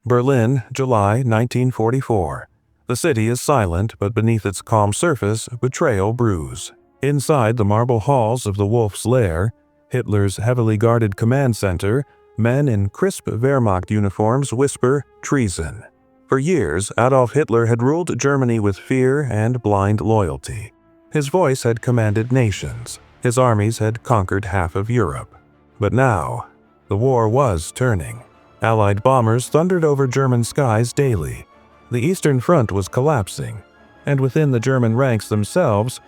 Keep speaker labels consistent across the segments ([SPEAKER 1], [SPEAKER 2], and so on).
[SPEAKER 1] Berlin, July 1944. The city is silent, but beneath its calm surface, betrayal brews. Inside the marble halls of the Wolf's Lair, Hitler's heavily guarded command center, men in crisp Wehrmacht uniforms whisper treason. For years, Adolf Hitler had ruled Germany with fear and blind loyalty. His voice had commanded nations. His armies had conquered half of Europe. But now, the war was turning. Allied bombers thundered over German skies daily. The Eastern Front was collapsing, and within the German ranks themselves,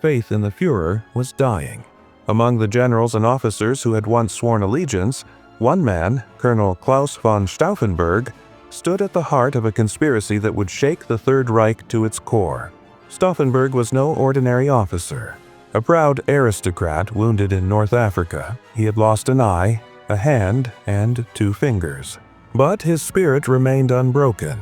[SPEAKER 1] faith in the Führer was dying. Among the generals and officers who had once sworn allegiance, one man, Colonel Claus von Stauffenberg, stood at the heart of a conspiracy that would shake the Third Reich to its core. Stauffenberg was no ordinary officer. A proud aristocrat wounded in North Africa, he had lost an eye, a hand, and 2 fingers. But his spirit remained unbroken.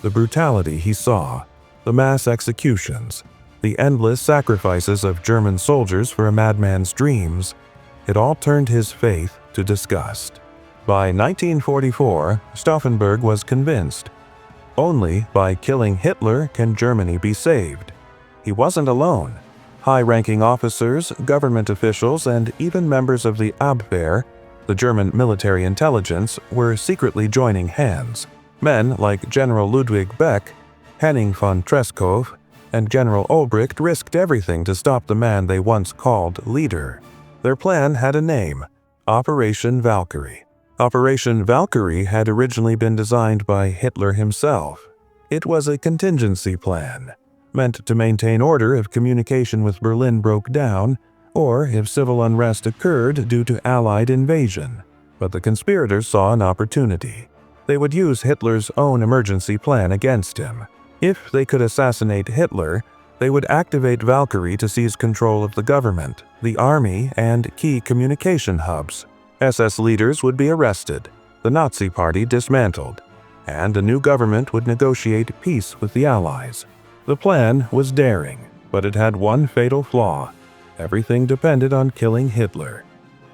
[SPEAKER 1] The brutality he saw, the mass executions, the endless sacrifices of German soldiers for a madman's dreams, it all turned his faith to disgust. By 1944, Stauffenberg was convinced. Only by killing Hitler can Germany be saved. He wasn't alone. High-ranking officers, government officials, and even members of the Abwehr, the German military intelligence, were secretly joining hands. Men like General Ludwig Beck, Henning von Treschow, and General Olbricht risked everything to stop the man they once called leader. Their plan had a name: Operation Valkyrie. Operation Valkyrie had originally been designed by Hitler himself. It was a contingency plan, meant to maintain order if communication with Berlin broke down, or if civil unrest occurred due to Allied invasion. But the conspirators saw an opportunity. They would use Hitler's own emergency plan against him. If they could assassinate Hitler, they would activate Valkyrie to seize control of the government, the army, and key communication hubs. SS leaders would be arrested, the Nazi Party dismantled, and a new government would negotiate peace with the Allies. The plan was daring, but it had one fatal flaw. Everything depended on killing Hitler.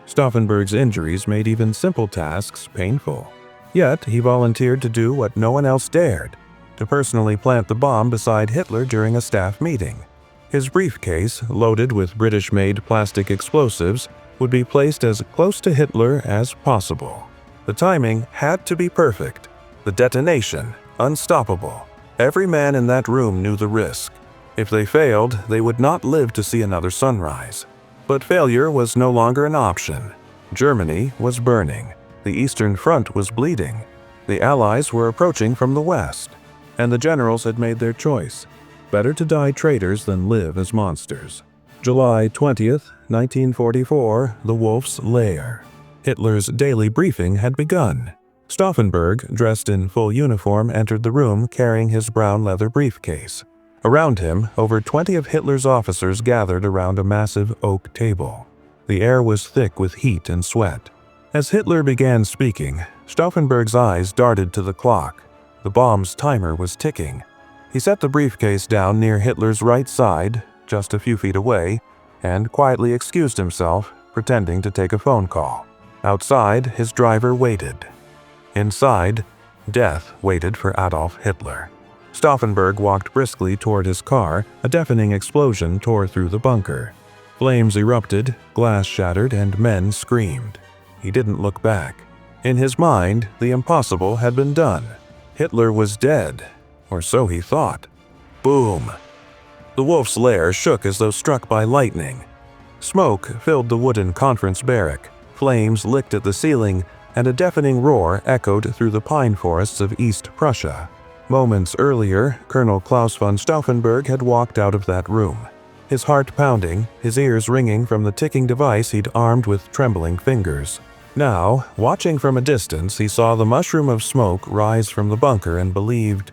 [SPEAKER 1] Stauffenberg's injuries made even simple tasks painful. Yet he volunteered to do what no one else dared, to personally plant the bomb beside Hitler during a staff meeting. His briefcase, loaded with British-made plastic explosives, would be placed as close to Hitler as possible. The timing had to be perfect. The detonation, unstoppable. Every man in that room knew the risk. If they failed, they would not live to see another sunrise. But failure was no longer an option. Germany was burning. The Eastern Front was bleeding. The Allies were approaching from the west. And the generals had made their choice. Better to die traitors than live as monsters. July 20th, 1944, the Wolf's Lair. Hitler's daily briefing had begun. Stauffenberg, dressed in full uniform, entered the room carrying his brown leather briefcase. Around him, over 20 of Hitler's officers gathered around a massive oak table. The air was thick with heat and sweat. As Hitler began speaking, Stauffenberg's eyes darted to the clock. The bomb's timer was ticking. He set the briefcase down near Hitler's right side, just a few feet away, and quietly excused himself, pretending to take a phone call. Outside, his driver waited. Inside, death waited for Adolf Hitler. Stauffenberg walked briskly toward his car. A deafening explosion tore through the bunker. Flames erupted, glass shattered, and men screamed. He didn't look back. In his mind, the impossible had been done. Hitler was dead, or so he thought. Boom! The Wolf's Lair shook as though struck by lightning. Smoke filled the wooden conference barrack. Flames licked at the ceiling, and a deafening roar echoed through the pine forests of East Prussia. Moments earlier, Colonel Claus von Stauffenberg had walked out of that room. His heart pounding, his ears ringing from the ticking device he'd armed with trembling fingers. Now, watching from a distance, he saw the mushroom of smoke rise from the bunker and believed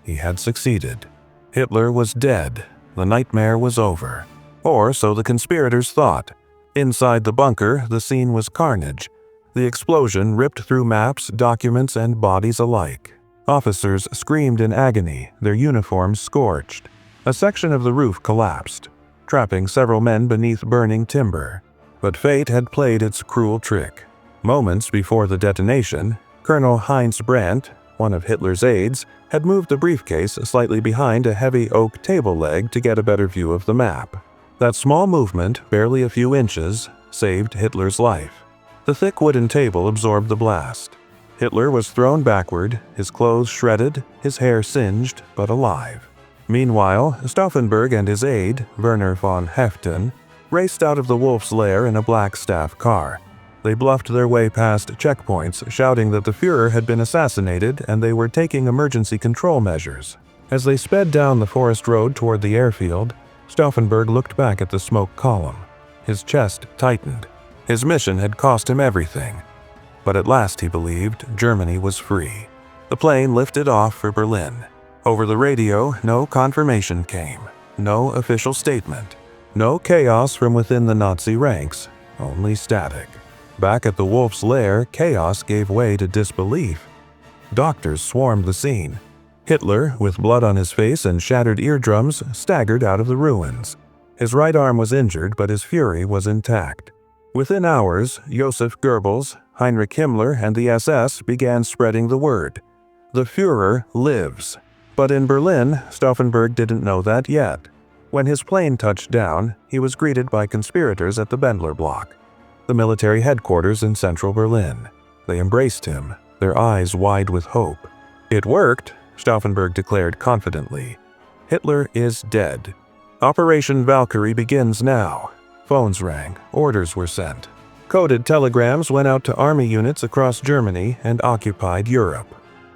[SPEAKER 1] he had succeeded. Hitler was dead. The nightmare was over. Or so the conspirators thought. Inside the bunker, the scene was carnage. The explosion ripped through maps, documents, and bodies alike. Officers screamed in agony, their uniforms scorched. A section of the roof collapsed, trapping several men beneath burning timber. But fate had played its cruel trick. Moments before the detonation, Colonel Heinz Brandt, one of Hitler's aides, had moved the briefcase slightly behind a heavy oak table leg to get a better view of the map. That small movement, barely a few inches, saved Hitler's life. The thick wooden table absorbed the blast. Hitler was thrown backward, his clothes shredded, his hair singed, but alive. Meanwhile, Stauffenberg and his aide, Werner von Heften, raced out of the Wolf's Lair in a black staff car. They bluffed their way past checkpoints, shouting that the Führer had been assassinated and they were taking emergency control measures. As they sped down the forest road toward the airfield, Stauffenberg looked back at the smoke column. His chest tightened. His mission had cost him everything. But at last, he believed, Germany was free. The plane lifted off for Berlin. Over the radio, no confirmation came. No official statement. No chaos from within the Nazi ranks. Only static. Back at the Wolf's Lair, chaos gave way to disbelief. Doctors swarmed the scene. Hitler, with blood on his face and shattered eardrums, staggered out of the ruins. His right arm was injured, but his fury was intact. Within hours, Joseph Goebbels, Heinrich Himmler, and the SS began spreading the word. The Führer lives. But in Berlin, Stauffenberg didn't know that yet. When his plane touched down, he was greeted by conspirators at the Bendler Block, the military headquarters in central Berlin. They embraced him, their eyes wide with hope. "It worked," Stauffenberg declared confidently. "Hitler is dead. Operation Valkyrie begins now." Phones rang, orders were sent. Coded telegrams went out to army units across Germany and occupied Europe.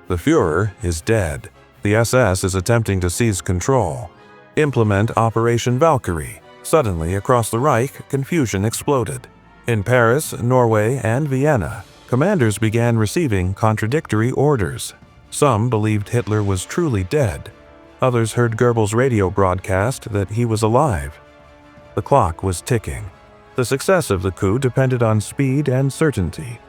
[SPEAKER 1] The Führer is dead. The SS is attempting to seize control. Implement Operation Valkyrie. Suddenly, across the Reich, confusion exploded. In Paris, Norway, and Vienna, commanders began receiving contradictory orders. Some believed Hitler was truly dead. Others heard Goebbels' radio broadcast that he was alive. The clock was ticking. The success of the coup depended on speed and certainty,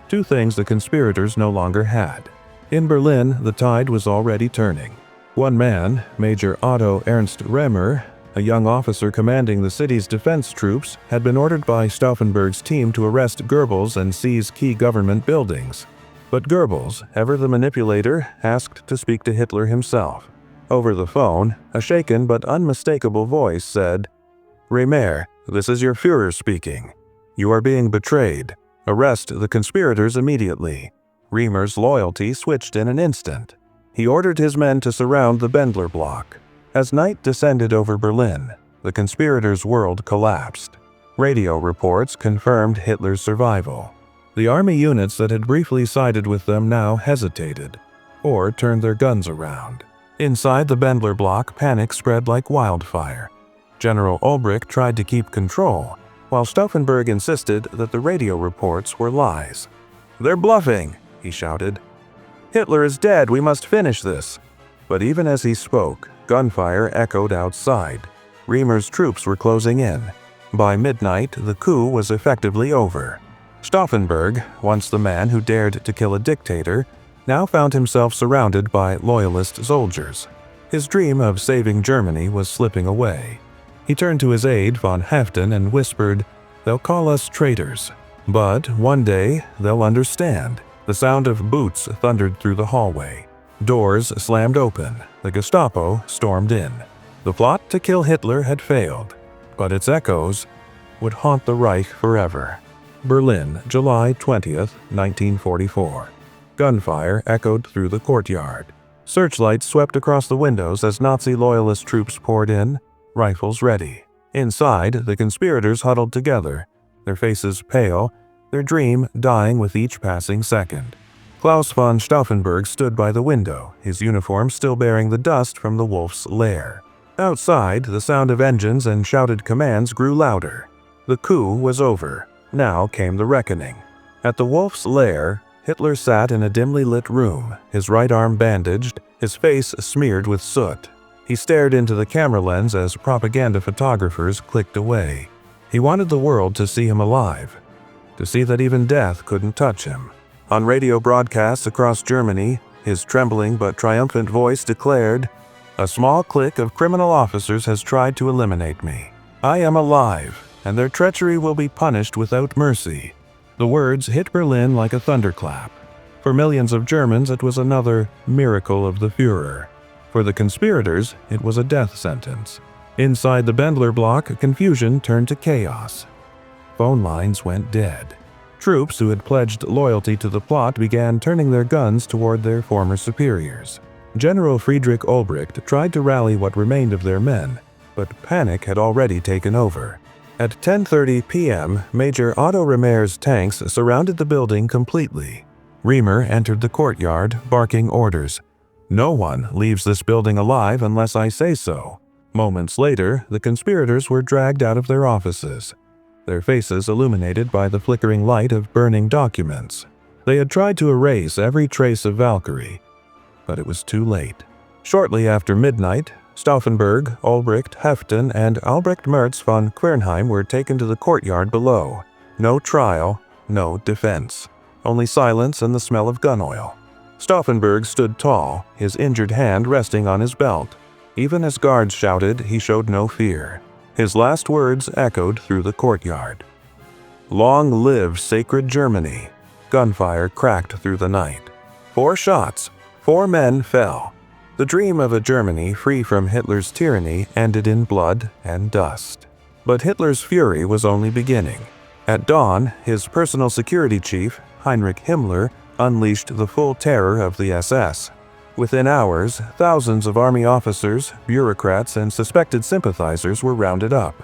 [SPEAKER 1] two things the conspirators no longer had. In Berlin, the tide was already turning. One man, Major Otto Ernst Remer, a young officer commanding the city's defense troops, had been ordered by Stauffenberg's team to arrest Goebbels and seize key government buildings. But Goebbels, ever the manipulator, asked to speak to Hitler himself. Over the phone, a shaken but unmistakable voice said, "Remer, this is your Führer speaking. You are being betrayed. Arrest the conspirators immediately." Remer's loyalty switched in an instant. He ordered his men to surround the Bendler Block. As night descended over Berlin, the conspirators' world collapsed. Radio reports confirmed Hitler's survival. The army units that had briefly sided with them now hesitated, or turned their guns around. Inside the Bendler Block, panic spread like wildfire. General Ulbricht tried to keep control, while Stauffenberg insisted that the radio reports were lies. "They're bluffing," he shouted. "Hitler is dead, we must finish this." But even as he spoke, gunfire echoed outside. Remer's troops were closing in. By midnight, the coup was effectively over. Stauffenberg, once the man who dared to kill a dictator, now found himself surrounded by loyalist soldiers. His dream of saving Germany was slipping away. He turned to his aide von Heften and whispered, "They'll call us traitors. But one day, they'll understand." The sound of boots thundered through the hallway. Doors slammed open. The Gestapo stormed in. The plot to kill Hitler had failed, but its echoes would haunt the Reich forever. Berlin, July 20th, 1944. Gunfire echoed through the courtyard. Searchlights swept across the windows as Nazi loyalist troops poured in, rifles ready. Inside, the conspirators huddled together, their faces pale, their dream dying with each passing second. Claus von Stauffenberg stood by the window, his uniform still bearing the dust from the Wolf's Lair. Outside, the sound of engines and shouted commands grew louder. The coup was over. Now came the reckoning. At the Wolf's Lair, Hitler sat in a dimly lit room, his right arm bandaged, his face smeared with soot. He stared into the camera lens as propaganda photographers clicked away. He wanted the world to see him alive, to see that even death couldn't touch him. On radio broadcasts across Germany, his trembling but triumphant voice declared, "A small clique of criminal officers has tried to eliminate me. I am alive, and their treachery will be punished without mercy." The words hit Berlin like a thunderclap. For millions of Germans, it was another miracle of the Führer. For the conspirators, it was a death sentence. Inside the Bendler block, confusion turned to chaos. Phone lines went dead. Troops who had pledged loyalty to the plot began turning their guns toward their former superiors. General Friedrich Olbricht tried to rally what remained of their men, but panic had already taken over. At 10:30 p.m., Major Otto Remer's tanks surrounded the building completely. Remer entered the courtyard, barking orders. "No one leaves this building alive unless I say so." Moments later, the conspirators were dragged out of their offices, their faces illuminated by the flickering light of burning documents. They had tried to erase every trace of Valkyrie, but it was too late. Shortly after midnight, Stauffenberg, Olbricht, Heften, and Albrecht Merz von Quernheim were taken to the courtyard below. No trial, no defense. Only silence and the smell of gun oil. Stauffenberg stood tall, his injured hand resting on his belt. Even as guards shouted, he showed no fear. His last words echoed through the courtyard. "Long live sacred Germany!" Gunfire cracked through the night. 4 shots, 4 men fell. The dream of a Germany free from Hitler's tyranny ended in blood and dust. But Hitler's fury was only beginning. At dawn, his personal security chief, Heinrich Himmler, unleashed the full terror of the SS. Within hours, thousands of army officers, bureaucrats, and suspected sympathizers were rounded up.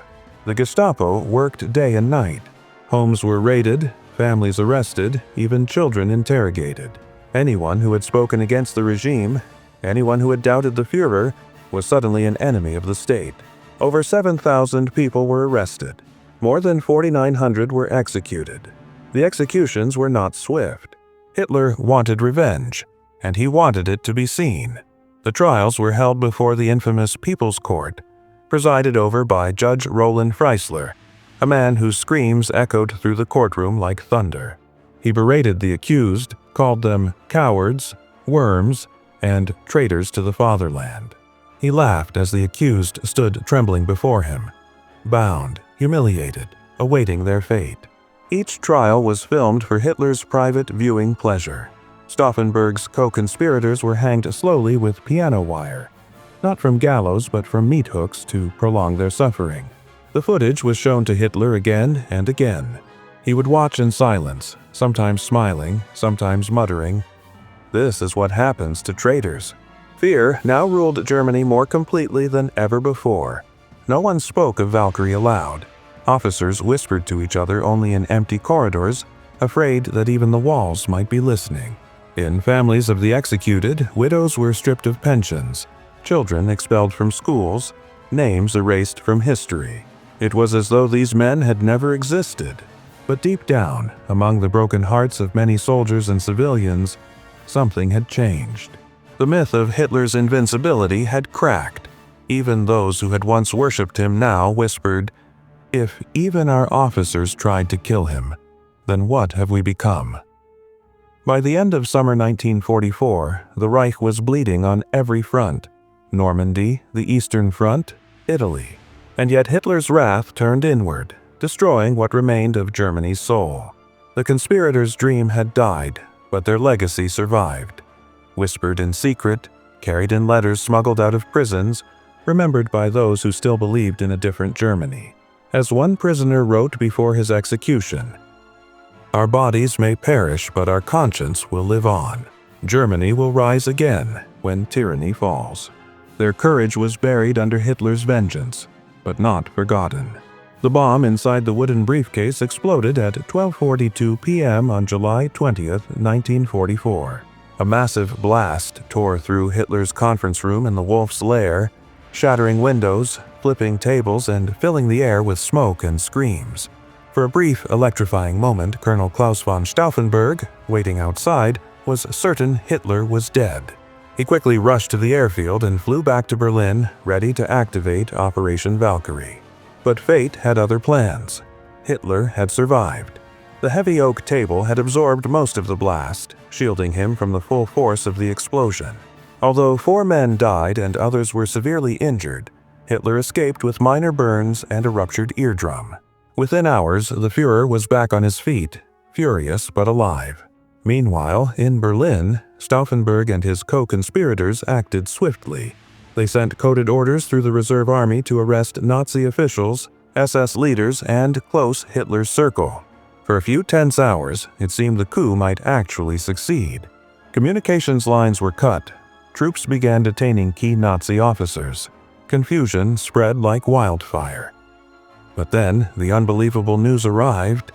[SPEAKER 1] The Gestapo worked day and night. Homes were raided, families arrested, even children interrogated. Anyone who had spoken against the regime, anyone who had doubted the Führer, was suddenly an enemy of the state. Over 7,000 people were arrested. More than 4,900 were executed. The executions were not swift. Hitler wanted revenge, and he wanted it to be seen. The trials were held before the infamous People's Court, presided over by Judge Roland Freisler, a man whose screams echoed through the courtroom like thunder. He berated the accused, called them cowards, worms, and traitors to the fatherland. He laughed as the accused stood trembling before him, bound, humiliated, awaiting their fate. Each trial was filmed for Hitler's private viewing pleasure. Stauffenberg's co-conspirators were hanged slowly with piano wire, not from gallows but from meat hooks to prolong their suffering. The footage was shown to Hitler again and again. He would watch in silence, sometimes smiling, sometimes muttering, "This is what happens to traitors." Fear now ruled Germany more completely than ever before. No one spoke of Valkyrie aloud. Officers whispered to each other only in empty corridors, afraid that even the walls might be listening. In families of the executed, widows were stripped of pensions, children expelled from schools, names erased from history. It was as though these men had never existed. But deep down, among the broken hearts of many soldiers and civilians, something had changed. The myth of Hitler's invincibility had cracked. Even those who had once worshipped him now whispered, "If even our officers tried to kill him, then what have we become?" By the end of summer 1944, the Reich was bleeding on every front: Normandy, the Eastern Front, Italy. And yet Hitler's wrath turned inward, destroying what remained of Germany's soul. The conspirators' dream had died, but their legacy survived. Whispered in secret, carried in letters smuggled out of prisons, remembered by those who still believed in a different Germany. As one prisoner wrote before his execution, "Our bodies may perish, but our conscience will live on. Germany will rise again when tyranny falls." Their courage was buried under Hitler's vengeance, but not forgotten. The bomb inside the wooden briefcase exploded at 12:42 p.m. on July 20, 1944. A massive blast tore through Hitler's conference room in the Wolf's Lair, shattering windows, flipping tables, and filling the air with smoke and screams. For a brief, electrifying moment, Colonel Claus von Stauffenberg, waiting outside, was certain Hitler was dead. He quickly rushed to the airfield and flew back to Berlin, ready to activate Operation Valkyrie. But fate had other plans. Hitler had survived. The heavy oak table had absorbed most of the blast, shielding him from the full force of the explosion. Although 4 men died and others were severely injured, Hitler escaped with minor burns and a ruptured eardrum. Within hours, the Führer was back on his feet, furious but alive. Meanwhile, in Berlin, Stauffenberg and his co-conspirators acted swiftly. They sent coded orders through the Reserve Army to arrest Nazi officials, SS leaders, and close Hitler's circle. For a few tense hours, it seemed the coup might actually succeed. Communications lines were cut. Troops began detaining key Nazi officers. Confusion spread like wildfire. But then, the unbelievable news arrived.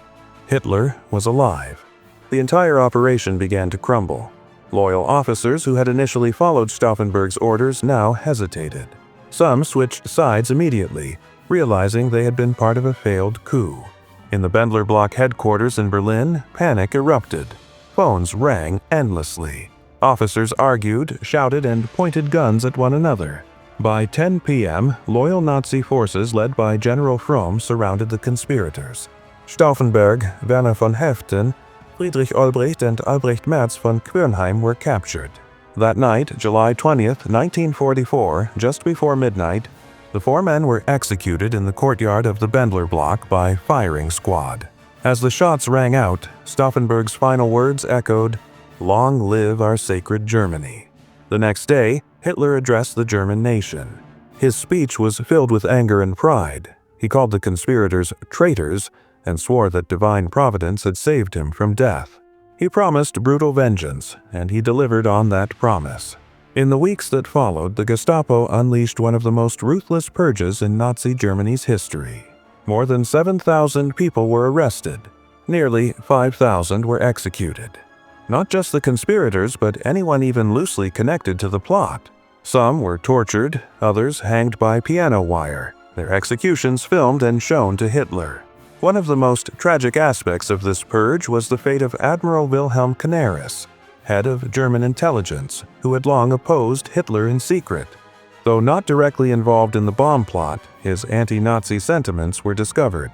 [SPEAKER 1] Hitler was alive. The entire operation began to crumble. Loyal officers who had initially followed Stauffenberg's orders now hesitated. Some switched sides immediately, realizing they had been part of a failed coup. In the Bendler Block headquarters in Berlin, panic erupted. Phones rang endlessly. Officers argued, shouted, and pointed guns at one another. By 10 p.m., loyal Nazi forces led by General Fromm surrounded the conspirators. Stauffenberg, Werner von Haeften, Friedrich Olbricht, and Albrecht Merz von Quirnheim were captured. That night, July 20, 1944, just before midnight, the four men were executed in the courtyard of the Bendler Block by firing squad. As the shots rang out, Stauffenberg's final words echoed, "Long live our sacred Germany." The next day, Hitler addressed the German nation. His speech was filled with anger and pride. He called the conspirators traitors and swore that divine providence had saved him from death. He promised brutal vengeance, and he delivered on that promise. In the weeks that followed, the Gestapo unleashed one of the most ruthless purges in Nazi Germany's history. More than 7,000 people were arrested. Nearly 5,000 were executed. Not just the conspirators, but anyone even loosely connected to the plot. Some were tortured, others hanged by piano wire, their executions filmed and shown to Hitler. One of the most tragic aspects of this purge was the fate of Admiral Wilhelm Canaris, head of German intelligence, who had long opposed Hitler in secret. Though not directly involved in the bomb plot, his anti-Nazi sentiments were discovered.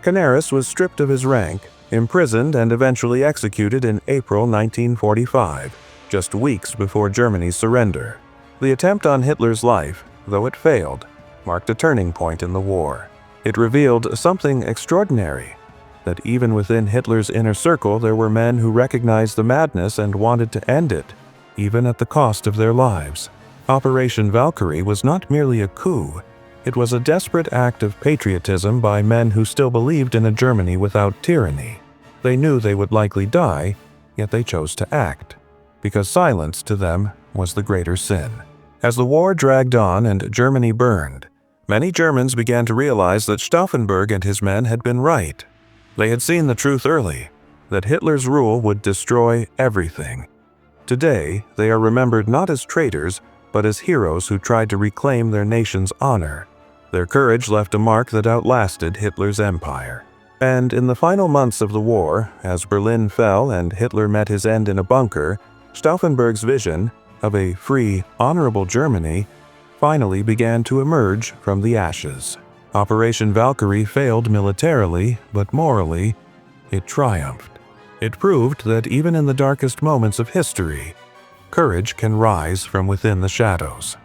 [SPEAKER 1] Canaris was stripped of his rank, imprisoned, and eventually executed in April 1945, just weeks before Germany's surrender. The attempt on Hitler's life, though it failed, marked a turning point in the war. It revealed something extraordinary, that even within Hitler's inner circle there were men who recognized the madness and wanted to end it, even at the cost of their lives. Operation Valkyrie was not merely a coup, it was a desperate act of patriotism by men who still believed in a Germany without tyranny. They knew they would likely die, yet they chose to act, because silence to them was the greater sin. As the war dragged on and Germany burned, many Germans began to realize that Stauffenberg and his men had been right. They had seen the truth early, that Hitler's rule would destroy everything. Today, they are remembered not as traitors, but as heroes who tried to reclaim their nation's honor. Their courage left a mark that outlasted Hitler's empire. And in the final months of the war, as Berlin fell and Hitler met his end in a bunker, Stauffenberg's vision of a free, honorable Germany finally began to emerge from the ashes. Operation Valkyrie failed militarily, but morally, it triumphed. It proved that even in the darkest moments of history, courage can rise from within the shadows.